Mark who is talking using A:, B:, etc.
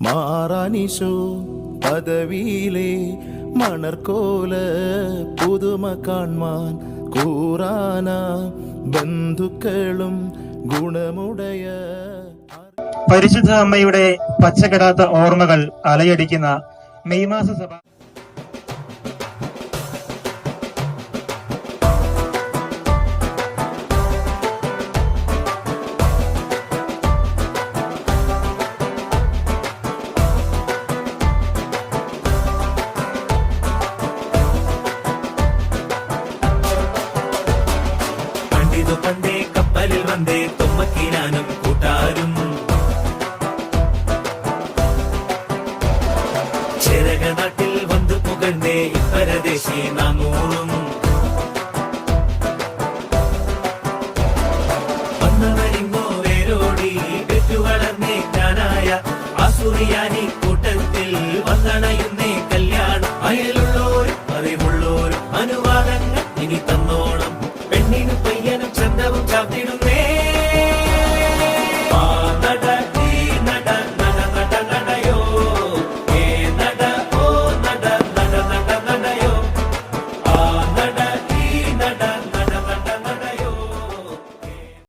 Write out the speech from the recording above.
A: മാറാനിശോ പദവിയിലെ മണർക്കോല പുതുമ കാൺമാൻ കൂറാന ബന്ധുക്കളും ഗുണമുടയ.
B: പരിശുദ്ധ അമ്മയുടെ പച്ചക്കെടാത്ത ഓർമ്മകൾ അലയടിക്കുന്ന മെയ് മാസ സഭ.
C: പണ്ടേ കപ്പലിൽ വന്നേ തുമ്മക്കിനാനും കൂട്ടാരും ചിറക നാട്ടിൽ വന്നു പുകഴ്ന്നേ ഇപ്പരദേശി നാമൂറും